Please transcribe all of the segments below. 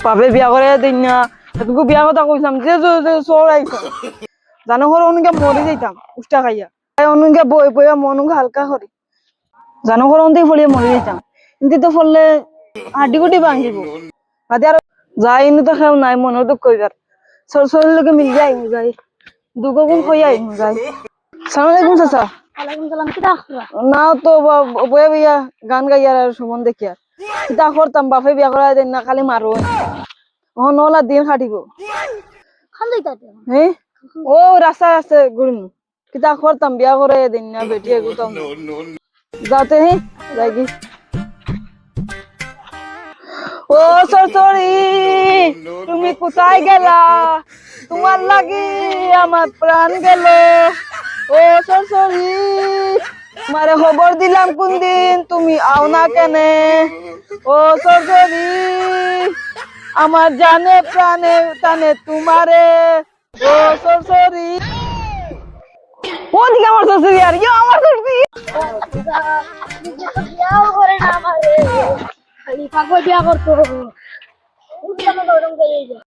বাপে বিয়া করে দিন না তোকে বিয়া কথা কইলাম যে চোর আইছ জানো ঘর অনেকে মরে যাইতাম উষ্টা খাইয়া অনেকে বই বইয়া মনকে হালকা করি জানো ঘর অনেক ফলিয়ে মরে যাইতাম কিন্তু তো ফললে হাড্ডি গুটি ভাঙিব বাদে আর যাই ইনু তো খেও নাই মনের দুঃখ কইবার সর লোকে মিল যাই যাই দুগো গুণ হইয়া যাই সালাম আলাইকুম চাচা না তো বইয়া বইয়া গান গাইয়ার আর সুমন দেখিয়া কিতা করতাম বাপে বিয়া করা দেন না খালি মারো নলা দিন খাটিব হ্যাঁ ও রাস্তা আছে ঘুরিন কিতা করতাম বিয়া করে দিন না বেটি এগুতাম যাতে হে যাইগি ও সরসরি তুমি কোথায় গেলা তোমার লাগি আমার প্রাণ গেল ও সরসরি মারে খবর দিলাম কোন দিন তুমি আও না কেনে ও সরসরি আমার জানে প্রাণে টানে তোমারে ও সরসরি ও দিকে আমার সরসরি আর ইয়ে আমার সরসরি বিয়াও করে না আমারে খালি পাগল বিয়া করতো উঠলাম গরম করে যা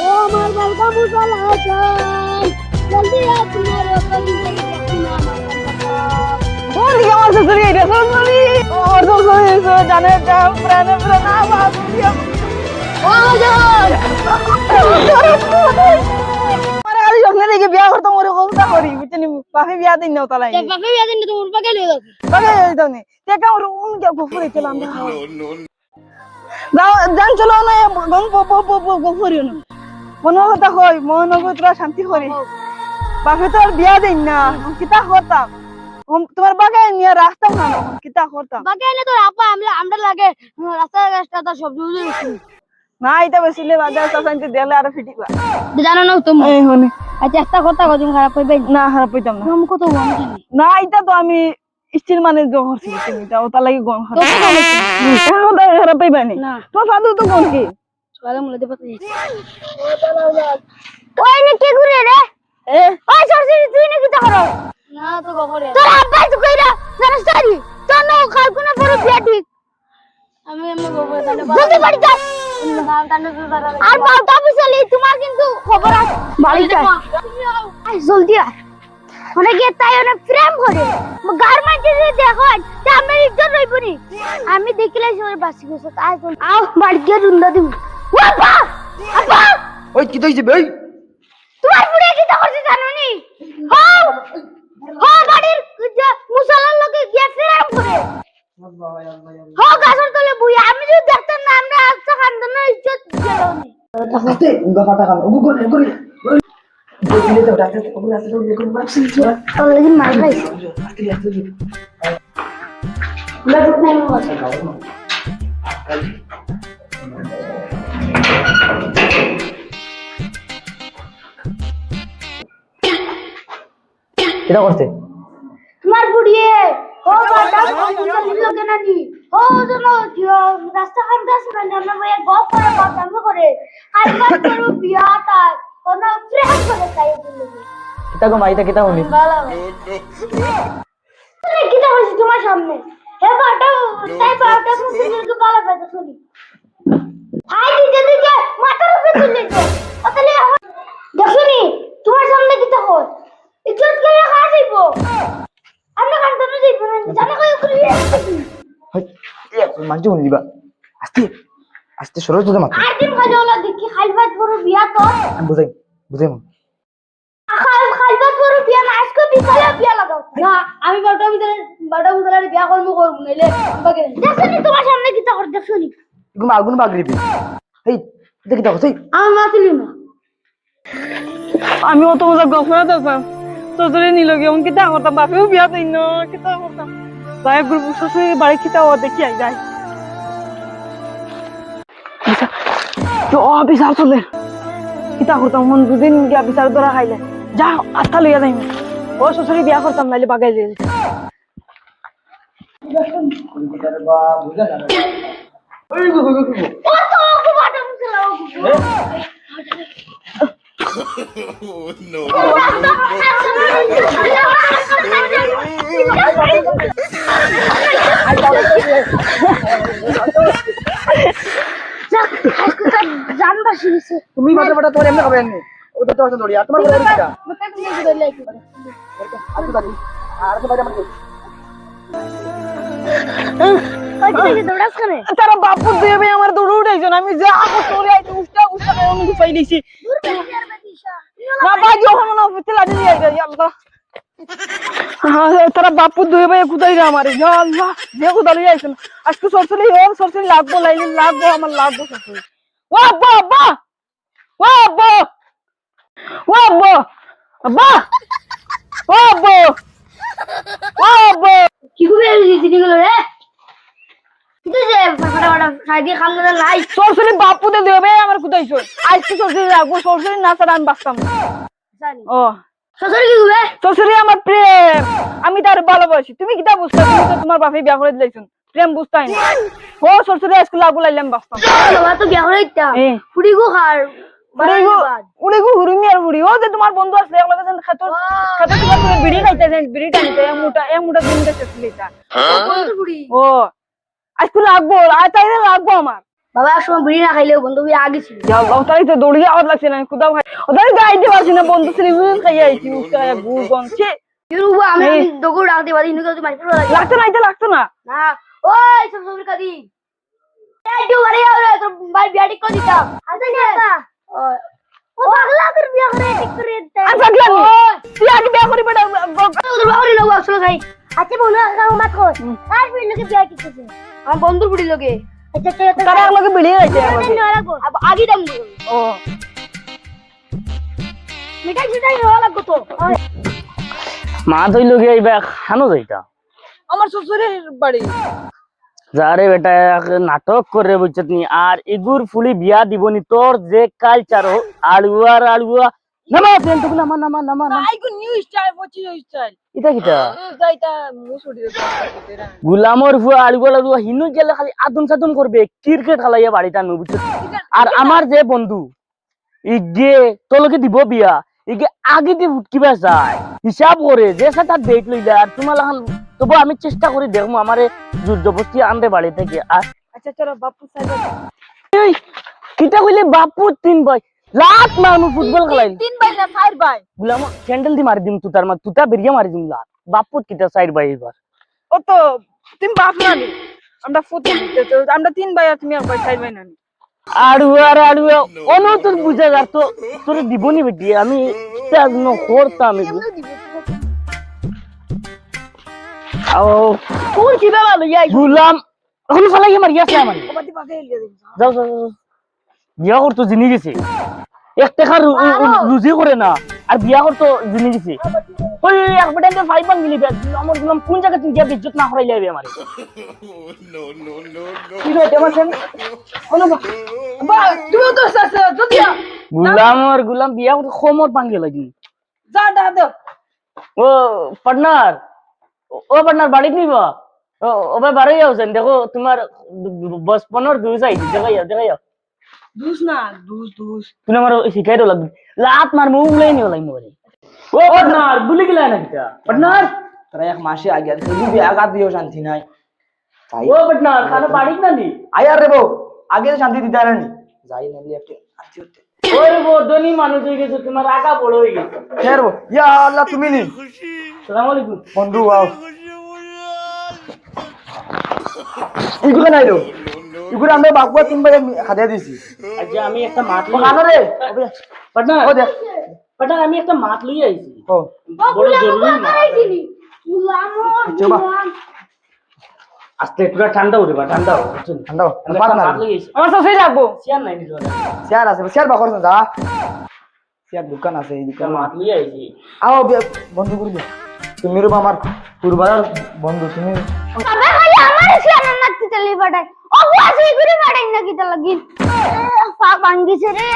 ও আমার বালকা মুসালা চাই জলদি আপনার কলি দেখি না আমার ও দিকে আমার সরসরি রে সরসরি ও সরসরি জানে প্রাণে প্রাণে আমার দিয়া ও যান আমার খালি স্বপ্নে দেখে বিয়া করতাম ওরে কথা করি বুঝছেন বাপে বিয়া দিন না তালাই বাপে বিয়া দিন তোমার পাগে লই যাও বাগে যাইতাম নি টেকা ওর উনকে গফরে চলাম যাও জান চলো না গন গফরে না মন কথা কই মন তোরা শান্তি করি বাপে তো আর বিয়া দিন না কিতা করতাম তোমার বাগে নিয়ে রাস্তা না কিতা করতাম বাগে এনে তোর আপা আমরা লাগে রাস্তার রাস্তা সব জুজে না এটা বেশিলে বাজার সাসাইতে দেলে আর ফিটিবা জানো না তুমি এই হনি আচ্ছা একটা কথা কদিন খারাপ হইবে না খারাপ হইতাম না তুমি কত বল জানি না এটা তো আমি স্টিল মানে করছি তুমি তাও তা লাগি গন খারাপ খারাপ পাইবানি না তোমার ফাদু তো কোন কি সকালে মুলে দেব তুই ওই নে কি ঘুরে রে এ ওই সরসরি তুই নাকি তা করো না তো গফরে তোর আব্বা তো কইরা জানিস সারি তোর না খাল কোনা বড় বিয়া ঠিক আমি গফরে তাহলে জলদি বাড়ি যা আর বাউটা বুঝলি তোমার কিন্তু খবর আছে বাড়ি যা আই জলদি আয় ওরে গিয়ে তাই ওরে প্রেম করে গার্মেন্টে দেখো যে আমি ইজ্জত রইবনি আমি দেখিলে সরে বাসি গেছে তাই তো আও বাড়ি গিয়ে রুন্দা দিব বাবা আপা ওই কি দইছে ভাই তোমার পুরে কি তা করছে জানো নি হও হও বাড়ির মুসলার লোকে গিয়ে প্রেম করে হও গাছর তলে বুই আমি যদি দেখতাম না আমরা আজকে খানদান ইজ্জত গেল নি আস্তে গাফাটা খান ওগো করে করে বইলে তো ডাক্তার ওগো আছে তো দেখুন মারছি তোর লাগি মার খাই আস্তে আস্তে না রুট নাই মত এটা করতে তোমার বুড়িয়ে ও বাটা নিল কেন নি ও জানো রাস্তা খান দাস না জানো ভাই গপ করে কথা করে আর কাজ করো বিয়া তাই কোন প্রেম করে তাই বলে এটা গো মাইটা কিটা হনি ভালো তুমি কি তা হইছে তোমার সামনে হে বাটা তাই বাটা মুসলিমকে ভালো কথা শুনি আই দিতে দিতে মাথার উপরে তুলে দে তাহলে দেখুনি তোমার সামনে কি তা হয় ইজ্জত করে খাওয়া যাইবো আমরা কান তো যাইবো না জানা কই করি হাই মানজু নিবা আস্তে আস্তে সরো তো মাথা আর দিন খাজওলা দেখি খাইবাত বড় বিয়া তো আমি বুঝাই বুঝাই খাইবাত বড় বিয়া না আজকে বিকালে বিয়া লাগাও না আমি বাটা ভিতরে বিয়া করব নইলে আমাকে দেখছনি তোমার সামনে কি তা কর দেখছনি এগুলো আগুন বাগরিবি এই দেখি দাও সেই আমি মাতিলি না আমি অত মজা গফরা দেখতাম সরসরি নিল গিয়ে উনকি তা করতাম বাপেও বিয়া দিন না কিতা করতাম যাই গ্রুপ সরসরি বাড়ি কিতা ও দেখি আই যাই তো বিচার চলে কিতা করতাম মন দুদিন গিয়া বিচার ধরা খাইলে যা আস্থা লইয়া যাই ও সরসরি বিয়া করতাম নাইলে বাগাই যাই ও তো ওকে বাটা মুছলাও no. Look, জানবা শুনছে তুমি বাটা বাটা তোর এমনি হবে এমনি ও তো তোর দড়ি আর তোমার বড় দিটা মতে তুমি ধরে লাইকি আর তো দাদি আর তো দাদি আমার কই দৌড়াস কেনে তারা বাপু দেবে আমার দৌড়ে উঠাইছো আমি যা তোরে আইতে উষ্টা উষ্টা আমি ফাই দিছি না ভাই যখন না হতে লাগি যাই আল্লাহ তারা বাপু দুই ভাই কোথায় গেল আমার ইয়া আল্লাহ যে কোথায় আইছেন আজকে সরসরি ওর সরসরি লাগবো লাগবো আমার লাগবো সরসরি ও আব্বা আব্বা ও আব্বা ও আব্বা আব্বা ও আব্বা ও আব্বা কি করে দিদি গেল রে কিন্তু যে ফাটাফাটা খাই দিয়ে খাম না লাই সরসরি বাপু দেবে আমার কোথায় আইছো আজকে সরসরি লাগবো সরসরি না ছাড়া আমি বাঁচতাম না জানি ও সসরি কি হবে শ্বশুরে আমার প্রেম আমি তার ভালোবাসি তুমি কিটা বুঝতে তুমি তো তোমার বাপে বিয়া করে দিলাইছুন প্রেম বুঝতাই না ও শ্বশুরে আজকে লাগু লাইলাম বাস্তাম বাবা তো বিয়া করে দিতা এ ফুড়ি গো খার উড়িগু হুরুমি আর উড়ি ও যে তোমার বন্ধু আসলে একলা যেন খাতর খাতর তুমি বিড়ি খাইতেছেন বিড়ি টানিতে এক মুঠা দিন গেছে লিটা ফুড়ি ও আজকে লাগবো আর তাইরে লাগবো আমার বাবা সময় বিড়ি না খাইলেও বন্ধু বিয়া আগে ছিল যা আল্লাহ তাই তো দৌড়িয়ে আওয়াজ লাগছে না কুদাও ভাই ওদের গাইতে পারছি না বন্ধু শ্রীবুন খাই আইছি উস্তা গুড় গনছে ইউরু আমি দগড় রাখতে পারি ইনুকে তো মাইক্রো লাগে লাগতো না এটা লাগতো না না ওই সব সব কাদি এই বাড়ি আও রে তোর ভাই বিয়া ঠিক করে দিতা আচ্ছা না ও পাগলা করে বিয়া করে ঠিক করে দিতা আর পাগলা নি তুই আগে বিয়া করি বেটা তোর বাড়ি লোক আসলে খাই আচ্ছা বলো কাম মত কর কার বিড়ি লোকে বিয়া কিতেছে আমার বন্ধুর বিড়ি লোকে আচ্ছা আচ্ছা তারা একলগে বিড়িয়ে গেছে আগে দাম ও মিঠাই মিঠাই হওয়া লাগতো তো মা তুই লগে আইবা খানো যাইতা আমার শ্বশুরের বাড়ি যারে বেটা নাটক করে বুঝছত নি আর এগুর ফুলি বিয়া দিবনি তোর যে কালচার আলুয়া নামা ফ্রেন্ড তো নামা নামা নামা নামা আইগো নিউ স্টাইল পচি স্টাইল এটা কিটা যাইতা মুসুড়ি রে গুলামর ফুয়া আলুয়া হিনু গেলে খালি আদম সাদম করবে ক্রিকেট খেলাইয়া বাড়িটা নো বুঝছত আর আমার যে বন্ধু ইগে তোলকে দিব বিয়া ইগে আগে দি কিবা যায় হিসাব করে যে সাথে ডেট লইলা আর তোমার লাগান তবু আমি চেষ্টা করি দেখমু আমারে জোর জবরদস্তি আনতে বাড়ি থেকে আর আচ্ছা চলো বাপু সাইড এই কিটা কইলে বাপু তিন ভাই লাত মারমু ফুটবল খেলাইল তিন ভাই না চার ভাই গুলাম ক্যান্ডেল দি মারি দিম তুতার মা তুতা বেরিয়া মারি দিম লাত বাপু কিটা সাইড ভাই এবার ও তো তুমি বাপ না নি আমরা ফুটবল দিতে আমরা তিন ভাই আর তুমি এক ভাই চার ভাই না নি আড়ুয়া অনু তোর বুঝা যা তো তোর দিবনি বেটি আমি তাজ ন করতাম এগুলো আও কোন কি বাবা লইয়া গুলাম এখন ফলাই মারি আছে আমার বাদি বাগে এলিয়ে দিন যাও যাও যাও। বিয়া করতো জিনি গেছে এক টাকা রুজি করে না আর বিয়া করতো জিনি গেছে ওই এক বেটাকে ফাইভ বাং মিলি আমার গুলাম কোন জায়গা তুই গিয়া বিদ্যুৎ না করাই যাবে আমার no, no, no, no. কি রে তোমার সেন ওনো বা তুমি তো সাসে যদি গুলাম বিয়া করতে খমর ভাঙ্গে লাগি যা দাও ও পার্টনার বাড়ি নিবা ও ভাই বাড়ি যাওছেন দেখো তোমার 55 দুই চাই দেখাইয়া দুস না দুস তুমি আমার শিখাই দাও লাগবে লাত মার মুখ উলাই নিও লাগবে ও পার্টনার ভুলে গেলা না কিটা পার্টনার তোরা এক মাসে আগে আর তুই বিয়া আঘাত দিও শান্তি নাই তাই ও পার্টনার খানা বাড়ি না নি আয়ার রে বউ আগে তো শান্তি দিতে আনি যাই নালি একটা আছি হতে ওই বদনি মানুষ হয়ে গেছে তোমার আগা বড় হয়ে গেছে কে রে ইয়া আল্লাহ তুমি নি আসসালামু আলাইকুম বন্ধু আও ইগুলা নাই রো ইগুলা আমরা বাকুয়া তিন ভাই খাদিয়া দিছি আচ্ছা আমি একটা মাছ ও খানো রে পার্টনার ও দেখ পার্টনার আমি একটা মাছ লই আইছি ও বড় জরুরি মাছ চবা আস্তে একটু ঠান্ডা উঠে বা ঠান্ডা বুঝছেন ঠান্ডা আমি পাত একটা না মাছ লই আইছি আমার শ্বশুর লাগবো চেয়ার নাই নি ধরে শেয়ার আছে শেয়ার বাকর যা শেয়ার দোকান আছে এই দোকান মাছ লই আইছি আও বন্ধু করে তুমি রূপ আমার পূর্বার বন্ধু তুমি তবে খালি আমার সিয়ানা নাচতে চলি বাটাই ও বাসি করে বাটাই না কিটা লাগি পা ভাঙ্গিছে রে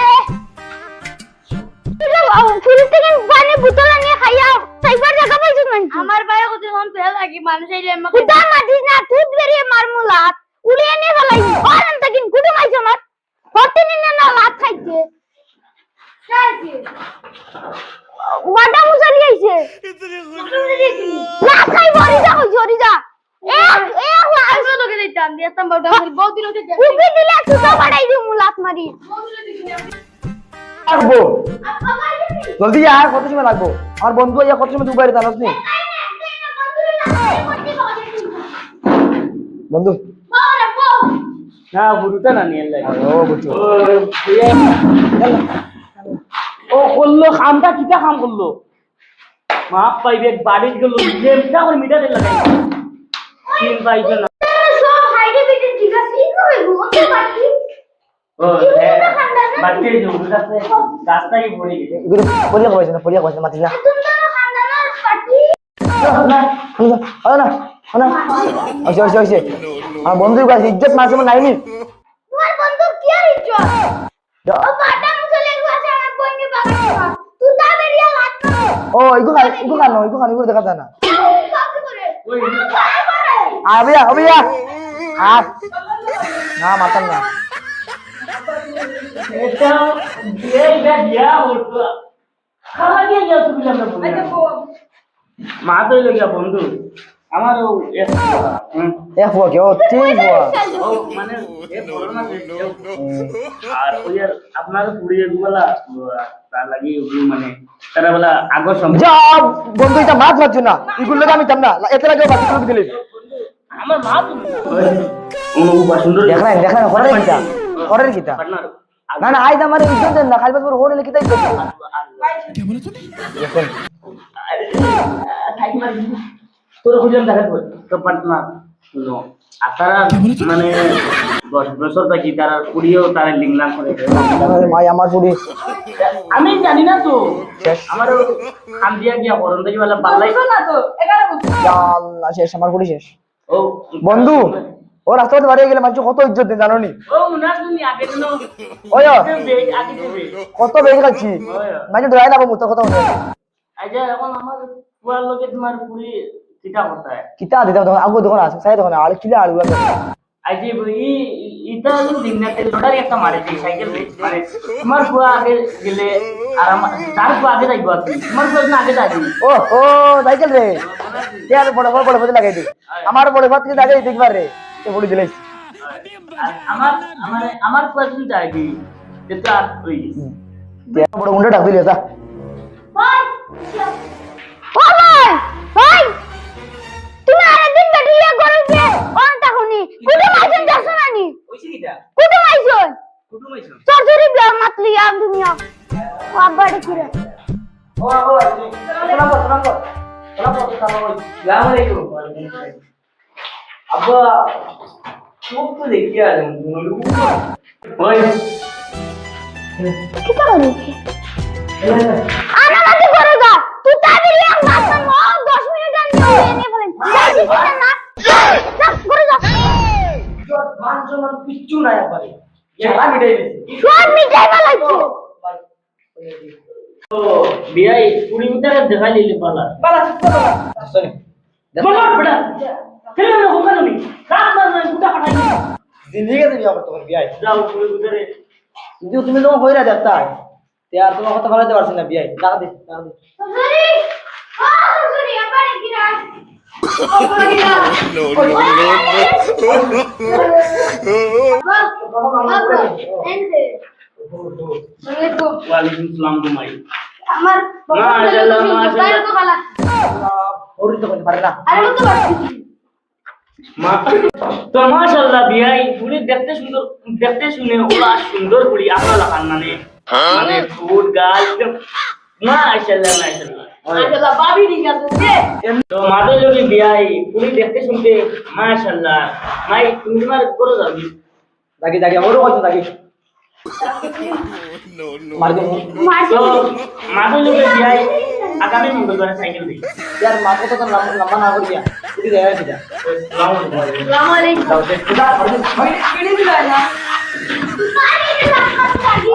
ফ্রিজ থেকে পানি বোতল নিয়ে খাইয়া সাইবার জায়গা পাইছ না আমার পায়ে কত মন ফেল লাগি মানুষ আইলে আমাকে কুটা মাটিস না তুই বেরিয়ে মারমু লাত উড়িয়ে নিয়ে ফেলাই অরেন তাকিন কুটা মাইছ আমার হতে নিনে না লাত খাইছে খাইছে বাটা মুসালি আইছে না খাই বড়ি যা হই জরি যা এক লাখ লোকে দিতাম দিয়া দেখতাম বড় বহুত দিন হতে উকি দিলে সুতো বাড়াই দিও মুলাত মারি লাগবো জলদি আয় কত সময় লাগবো আমার বন্ধু আইয়া কত সময় দুবাইরে জানাস নি বন্ধু না বুড়ুটা না নিয়ে লাগে ও বুঝছো ও করলো কামটা কিটা কাম করলো মাপ পাইবে বাড়ি গেল লেমটা করে মিটারে লাগাই তিন পাইছে না সব হাইডে বিটে ঠিক আছে ইগো হইবো ওকে বাকি ও বাড়িতে যে উড়াতে রাস্তায় পড়ে গেছে এগুলো পরিয়া কইছ না মাতিস না তুমি তো খানদানের পার্টি আমার বন্ধুর কাছে ইজ্জত মাঝে নাইনি তোমার বন্ধু কি আর ইজ্জত ও পাটা মুছলে আছে আমার বইনে বাগাইবা তুই তা বেরিয়া লাত ও ইগো খান দেখা যায় না কপি করে ওই আবিয়া আর না মাতাম না এটা দিয়া হতো খাওয়া দিয়ে যাও তুমি আমরা বলি মা তো লগিয়া বন্ধু আমার ও এ ফুয়া কি ও ঠিক ফুয়া ও মানে এ বড় না আর ওই আর আপনার পুড়িয়ে গুলা তার লাগি ওই মানে তারা বলা আগো সময় যা বন্ধু এটা মাছ মারছো না এগুলো আমি জান না এত লাগে বাকি লোক দিলি আমার মা তো অনুবা সুন্দর দেখ না হরের কিটা পার্টনার না না আইজ আমার ইজ্জত দেন না খালি বাস হরে কিটা ইজ্জত দেখেন তোর খুঁজলাম দেখাতে তো পার্টনার শুনো আপনারা মানে 10 বছর থাকি তারা পুড়িয়েও তারা লিংলাং করে ভাই আমার চুরি আমি জানি না তো শেষ। আমার খান দিয়া গিয়া করন দেখি বলে পাল্লাই না তো 11 বছর আল্লাহ শেষ আমার পুরি শেষ ও বন্ধু ও রাস্তাতে বাড়ি গেলে মানুষ কত ইজ্জত দেন জানো নি ও মুনাস তুমি আগে দিন ওই আগে দিবে কত বেশি খাচ্ছি মানে দয়া লাগবো মুতো কত আচ্ছা এখন আমার পুয়ার লোকে তোমার পুরি কিটা করতে হয় কিতা দিতাম তখন আগো দোকান আছে সাই দোকানে আলু কিলে আলু লাগে আজ ইটা দিন না তেল ডলার একটা মারে দিই সাইকেল মানে তোমার পুয়া আগে গেলে আর আমার তার পুয়া আগে যাইবো আপনি তোমার পুয়া না আগে যাইবি ও সাইকেল রে ইয়ার বড় বড় লাগাই দি আমার বড় ভাত কি লাগাই দেখবার রে তো বলি দিলাইছি আর আমার পুয়া তুমি যাইবি যেটা ওই বড় উন্ডা ডাক দিলি যা ভাই ও ভাই তুমি আরেকদিন বেরিয়ে গরুকে অন তাহনি কুটুম আইছেন দেখছো না নি ওইছি কিটা কুটুম আইছেন কুটুম আইছো চরচরি বিয়া মাতলি আম দুনিয়া বাবাড়ি কিরে ও সালাম আসসালামু আলাইকুম আব্বা চোখ তো দেখি আর ওই কি করলি আনা মাঝে করে গা তুই তাড়াতাড়ি আম মাছ না 10 মিনিট নিয়ে ফেলেন না যা করে যা মান কিচ্ছু নাই আপারে যারা মিটাই দিছে সব মিটাইবা লাগছে তো বিয়াই পুরি মিটারে দেখাই লিলি পালা বালা সুস্থ বালা শুনি মামা বেটা কেন না হোকানো নি রাত না না কুটা কাটাই জিন্দিগি তে বিয়া করতে পারবি আই যাও পুরি মিটারে যদি তুমি লোক হইরা যাতা তে আর তোমার কথা বলাতে পারছ না বিয়াই টাকা দে সরি সরি আবার কিরা No, no, ওয়ালাইকুম সালাম তোমাই আমার মাশাআল্লাহ মাশাআল্লাহ তো ভালো ওরি তো করতে পারে না আরে তো পারছি মা তো মাশাআল্লাহ বিয়াই পুরি দেখতে শুনে ওলা সুন্দর পুরি আপনারা খাননানে মানে ফুড গাল মাশাআল্লাহ মাশাআল্লাহ মাশাআল্লাহ ভাবি ঠিক আছে তো মাদের লোকে বিয়াই পুরি দেখতে শুনতে মাশাআল্লাহ মাই তুমি তোমার করে যাবি দাগি ওরও কইছো দাগি no, no. মার দে তো মাদের লোকে বিয়াই আগামী মঙ্গলবার সাইকেল দিই यार मां को तो लंबा ना कर दिया तुझे गया सीधा আসসালামু আলাইকুম जाओ दे কিনে দিলা না পানি